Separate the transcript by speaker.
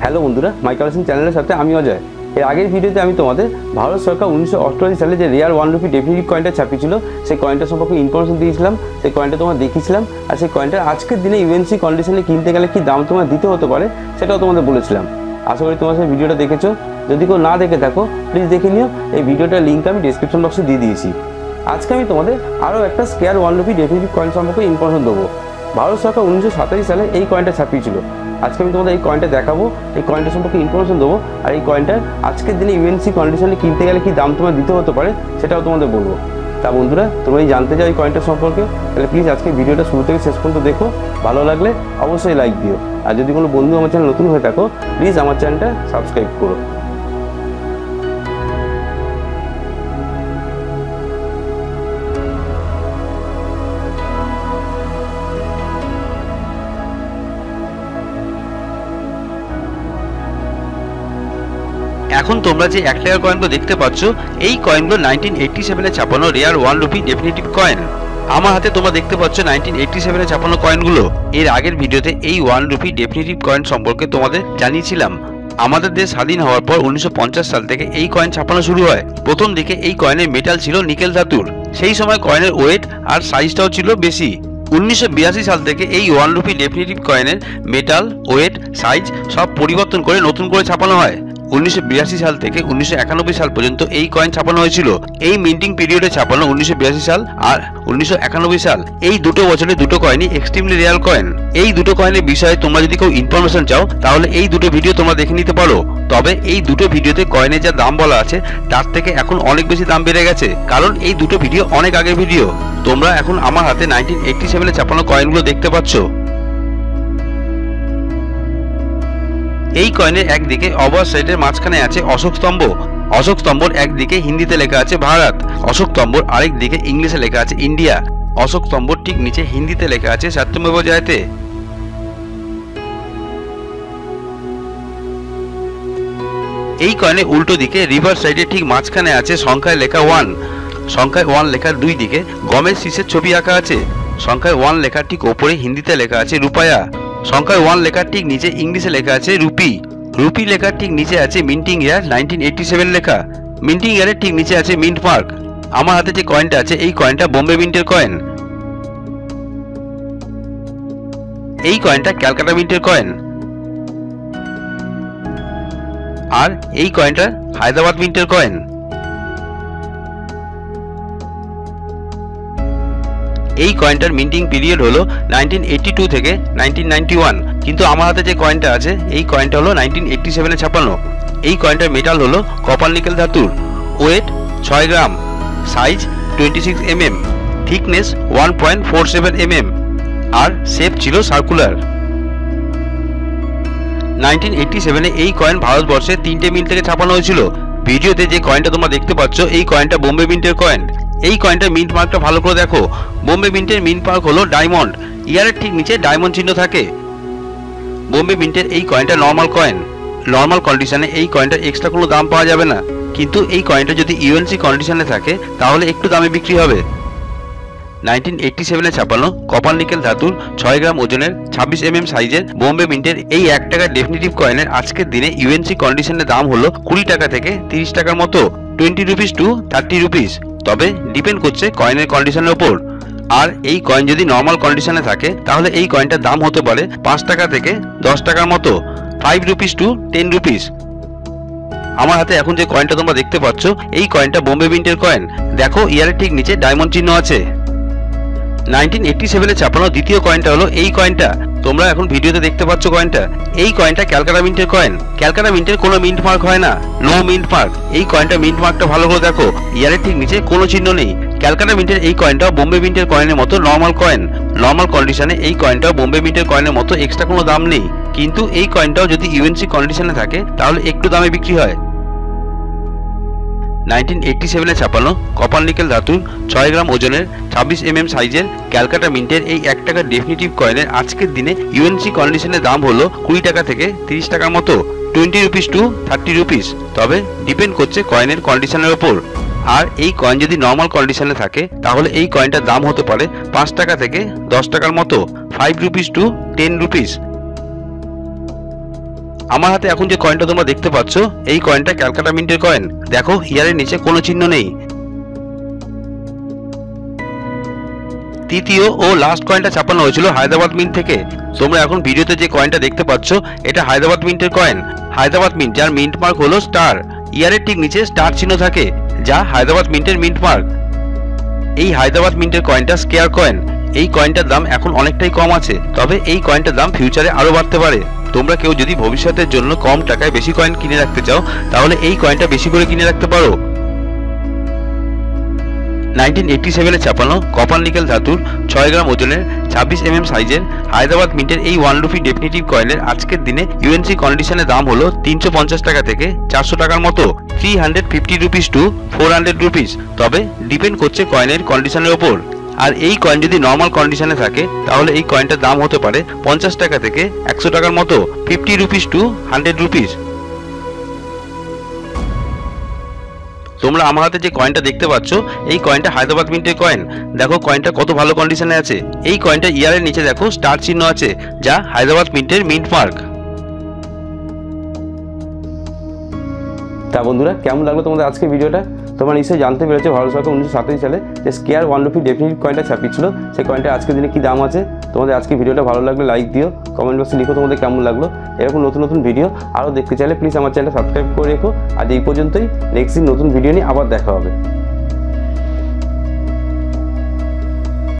Speaker 1: Hello বন্ধুরা, মাই collection চ্যানেলের সাথে আমি অজয়। এর আগের ভিডিওতে আমি তোমাদের ভারত সরকার 1988 সালে যে রিয়াল 1 রুপি ডেফিনিটিভ কয়েনটা ছাপিয়েছিল সেই কয়েনটা সম্পর্কে ইনফরমেশন দিয়েছিলাম। সেই কয়েনটা তোমার দেখিয়েছিলাম, আর সেই কয়েনটার আজকের দিনে ইউএনসি কন্ডিশনে কিনতে গেলে কী দাম তোমার দিতে হতে পারে সেটাও তোমাদের বলেছিলাম। আশা করি তোমার সেই ভিডিওটা দেখেছো। যদি কেউ না দেখে থাকো প্লিজ দেখে নিও, এই ভিডিওটার লিঙ্ক আমি ডিসক্রিপশন বক্সে দিয়ে দিয়েছি। আজকে আমি তোমাদের আরও একটা স্কেয়ার 1 রুপি ডেফিনিটিভ কয়েন সম্পর্কে ইনফরমেশন দেবো। ভারত সরকার 1987 সালে এই কয়েনটা ছাপিয়েছিল। আজকে আমি তোমাদের এই কয়েনটা দেখাবো, এই কয়েনটা সম্পর্কে ইনফরমেশন দেবো, আর এই কয়েনটার আজকের দিনে ইউএনসি কন্ডিশনে কিনতে গেলে কী দাম তোমার দিতে হতে পারে সেটাও তোমাদের বলবো। তা বন্ধুরা, তোমরা এই জানতে চাও এই কয়েনটা সম্পর্কে, তাহলে প্লিজ আজকে ভিডিওটা শুরু থেকে শেষ পর্যন্ত দেখো। ভালো লাগলে অবশ্যই লাইক দিও, আর যদি কোনো বন্ধু আমার চ্যানেল নতুন হয়ে থাকো প্লিজ আমার চ্যানেলটা সাবস্ক্রাইব করো।
Speaker 2: এখন তোমরা যে 1 টাকার কয়েনগুলো দেখতে পাচ্ছ, এই কয়েনগুলো 1987 ছাপানো রিয়াল 1 রুপি ডেফিনিটিভ কয়েন। আমার হাতে তোমরা দেখতে পাচ্ছ 1987 ছাপানো কয়েনগুলো। এর আগের ভিডিওতে এই 1 রুপি ডেফিনিটিভ কয়েন সম্পর্কে তোমাদের জানিয়েছিলাম। আমাদের দেশ স্বাধীন হওয়ার পর 1950 সাল থেকে এই কয়েন ছাপানো শুরু হয়। প্রথম দিকে এই কয়েনের মেটাল ছিল নিকেল ধাতুর। সেই সময় কয়েনের ওয়েট আর সাইজটাও ছিল বেশি। 1982 সাল থেকে এই 1 রুপি ডেফিনিটিভ কয়েনের মেটাল, ওয়েট, সাইজ সব পরিবর্তন করে নতুন করে ছাপানো হয়। 1982 সাল থেকে 1991 সাল পর্যন্ত এই কয়েন ছাপানো হয়েছিল। এই মিন্টিং পিরিয়ডে ছাপানো 1982 সাল আর 1991 সাল, এই দুটো বছরে দুটো কয়েনই এক্সট্রিমলি রিয়াল কয়েন। এই দুটো কয়েনের বিষয়ে তোমরা যদি কেউ ইনফরমেশন চাও তাহলে এই দুটো ভিডিও তোমরা দেখে নিতে পারো। তবে এই দুটো ভিডিওতে কয়েনের যা দাম বলা আছে তার থেকে এখন অনেক বেশি দাম বেড়ে গেছে, কারণ এই দুটো ভিডিও অনেক আগের ভিডিও। তোমরা এখন আমার হাতে 1987 ছাপানো কয়েনগুলো দেখতে পাচ্ছ। এই কয়েনের একদিকে অপর সাইডের মাঝখানে আছে অশোক স্তম্ভ। অশোক স্তম্ভর একদিকে হিন্দিতে লেখা আছে ভারত, অশোক স্তম্ভর আরেক দিকে ইংলিশে লেখা আছে ইন্ডিয়া। অশোক স্তম্ভর ঠিক নিচে হিন্দিতে লেখা আছে সত্যমেব জয়তে। এই কয়েনের উল্টো দিকে রিভার্স সাইডে ঠিক মাঝখানে আছে সংখ্যায় লেখা 1। সংখ্যায় 1 লেখার দুই দিকে গমের শীষের ছবি আঁকা আছে। সংখ্যায় 1 লেখার ঠিক ওপরে হিন্দিতে লেখা আছে রুপায়া। সংখ্যায় 1 লেখার ঠিক নিচে ইংলিশে লেখা আছে রুপি। রুপি লেখার ঠিক নিচে আছে মিন্টিং ইয়ার 1987 লেখা। মিন্টিং ইয়ারের ঠিক নিচে আছে মিন্ট মার্ক। আমার হাতে যে কয়েনটা আছে এই কয়েনটা বোম্বে মিন্টের কয়েন। এই কয়েনটা ক্যালকাটা মিন্টের কয়েন। আর এই কয়েনটা হায়দ্রাবাদ মিন্টের কয়েন। এই কয়েনটার মিন্টিং পিরিয়ড হলো 1982 থেকে 1991, কিন্তু আমার হাতে যে কয়েনটা আছে এই কয়েনটা হলো 1987 ছাপানো। এই কয়েনটার মেটাল হলো কপার নিকেল ধাতুর। ওয়েট 6 গ্রাম, সাইজ 26 mm, থিকনেস 1.47 mm, আর শেপ ছিল সার্কুলার। 1987 এই কয়েন ভারতবর্ষে 3টে মিন্ট থেকে ছাপানো হয়েছিল। ভিডিওতে যে কয়েনটা তোমরা দেখতে পাচ্ছ এই কয়েনটা বোম্বে মিন্টের কয়েন। এই কয়েনটার মিন্ট মার্কটা ভালো করে দেখো। বোম্বে মিন্টের মিন্ট মার্ক হলো ডায়মন্ড। ইয়ারের ঠিক নিচে ডায়মন্ড চিহ্ন থাকে। বোম্বে মিন্টের এই কয়েনটা নর্মাল কয়েন। নর্মাল কন্ডিশনে এই কয়েনটার এক্সট্রা কোনো দাম পাওয়া যাবে না, কিন্তু এই কয়েনটা যদি ইউএনসি কন্ডিশনে থাকে তাহলে একটু দামে বিক্রি হবে। 1987 ছাপানো কপার নিকেল ধাতুর 6 গ্রাম ওজনের 26 mm সাইজের বোম্বে মিন্টের এই 1 টাকার ডেফিনিটিভ কয়েনের আজকের দিনে ইউএনসি কন্ডিশনের দাম হলো 20 টাকা থেকে 30 টাকার মতো, 20 রুপিস টু 30 রুপিস। তবে ডিপেন্ড করছে কয়েনের কন্ডিশনের ওপর। আর এই কয়েন যদি নর্মাল কন্ডিশনে থাকে তাহলে এই কয়েনটার দাম হতে পারে 5 টাকা থেকে 10 টাকার মতো, 5 রুপিস টু 10 রুপিস। আমার হাতে এখন যে কয়েনটা তোমরা দেখতে পাচ্ছ এই কয়েনটা বোম্বে মিন্টের কয়েন। দেখো ইয়ারের ঠিক নিচে ডায়মন্ড চিহ্ন আছে। 1987 ছাপানো দ্বিতীয় কয়েনটা হলো এই কয়েনটা। তোমরা এখন ভিডিওতে দেখতে পাচ্ছ কয়েনটা। এই কয়েনটা ক্যালকাটা মিন্টের কয়েন। ক্যালকাটা মিন্টের কোনো মিন্ট মার্ক হয় না, নো মিন্ট মার্ক। এই কয়েনটা মিন্ট মার্কটা ভালো করে দেখো। ইয়ারের ঠিক নিচে কোনো চিহ্ন নেই। ক্যালকাটা মিন্টের এই কয়েনটাও বোম্বে মিন্টের কয়েনের মতো নর্মাল কয়েন। নর্মাল কন্ডিশনে এই কয়েনটাও বোম্বে মিন্টের কয়েনের মতো এক্সট্রা কোনো দাম নেই, কিন্তু এই কয়েনটাও যদি ইউএনসি কন্ডিশনে থাকে তাহলে একটু দামে বিক্রি হয়। 1987 ছাপানো কপার নিকেল ধাতুর 6 গ্রাম ওজনের 26 mm সাইজের ক্যালকাটা মিন্টের এই 1 টাকার ডেফিনিটিভ কয়েনের আজকের দিনে ইউএনসি কন্ডিশনের দাম হলো 20 টাকা থেকে 30 টাকার মতো, 20 রুপিস টু 30 রুপিস। তবে ডিপেন্ড করছে কয়েনের কন্ডিশনের ওপর। আর এই কয়েন যদি নর্মাল কন্ডিশনে থাকে তাহলে এই কয়েনটার দাম হতে পারে 5 টাকা থেকে 10 টাকার মতো, 5 রুপিস টু 10 রুপিস। আমার হাতে এখন যে কয়েনটা তোমরা দেখতে পাচ্ছ এই কয়েনটা ক্যালকাটা মিন্টের কয়েন। দেখো ইয়ারের নিচে কোনো চিহ্ন নেই। তৃতীয় ও লাস্ট কয়েনটা ছাপানো হয়েছিল হায়দ্রাবাদ মিন্ট থেকে। তোমরা এখন ভিডিওতে যে কয়েনটা দেখতে পাচ্ছ এটা হায়দ্রাবাদ মিন্টের কয়েন। হায়দ্রাবাদ মিন্ট যার মিন্ট মার্ক হলো স্টার। ইয়ারের ঠিক নিচে স্টার চিহ্ন থাকে যা হায়দ্রাবাদ মিন্টের মিন্ট মার্ক। এই হায়দ্রাবাদ মিন্টের কয়েনটা স্কেয়ার কয়েন। এই কয়েনটার দাম এখন অনেকটাই কম আছে, তবে এই কয়েনটার দাম ফিউচারে আরো বাড়তে পারে। তোমরা কেউ যদি ভবিষ্যতের জন্য কম টাকায় বেশি কয়েন কিনে রাখতে চাও তাহলে এই কয়েনটা বেশি করে কিনে রাখতে পারো। 1987 ছাপানো কপার নিকেল ধাতুর 6 গ্রাম ওজনের 26 mm সাইজের হায়দ্রাবাদ মিন্টের এই 1 রুপি ডেফিনিটিভ কয়েনের আজকের দিনে ইউএনসি কন্ডিশনে দাম হলো 350 টাকা থেকে 400 টাকার মতো, 350 রুপিস টু 400 রুপিস। তবে ডিপেন্ড করছে কয়েনের কন্ডিশনের ওপর। আর এই কয়েন যদি নর্মাল কন্ডিশনে থাকে তাহলে এই কয়েনটার দাম হতে পারে 50 টাকা থেকে 100 টাকার মতো, 50 রুপিস টু 100 রুপিস। তোমরা আমার হাতে যে কয়েনটা দেখতে পাচ্ছ এই কয়েনটা হায়দ্রাবাদ মিন্টের কয়েন। দেখো কয়েনটা কত ভালো কন্ডিশনে আছে। এই কয়েনটা ইয়ারের নিচে দেখো স্টার চিহ্ন আছে যা হায়দ্রাবাদ মিন্টের মিন্ট মার্ক।
Speaker 1: তা বন্ধুরা, কেমন লাগলো তোমাদের আজকের ভিডিওটা? তোমরা নিশ্চয়ই জানতে পেরেছো ভারত সরকার 1987 সালে যে স্কেয়ার 1 রুপি ডেফিনিটিভ কয়েনটা ছাপিয়েছিল সেই কয়েনটা আজকের দিনে কি দাম আছে। তোমাদের আজকে ভিডিওটা ভালো লাগলে লাইক দিও, কমেন্ট বক্সে লিখো তোমাদের কেমন লাগলো। এরকম নতুন নতুন ভিডিও আরও দেখতে চাইলে প্লিজ আমার চ্যানেলটা সাবস্ক্রাইব করে রেখো। আজ এই পর্যন্তই, নেক্সট দিন নতুন ভিডিও নিয়ে আবার দেখা হবে।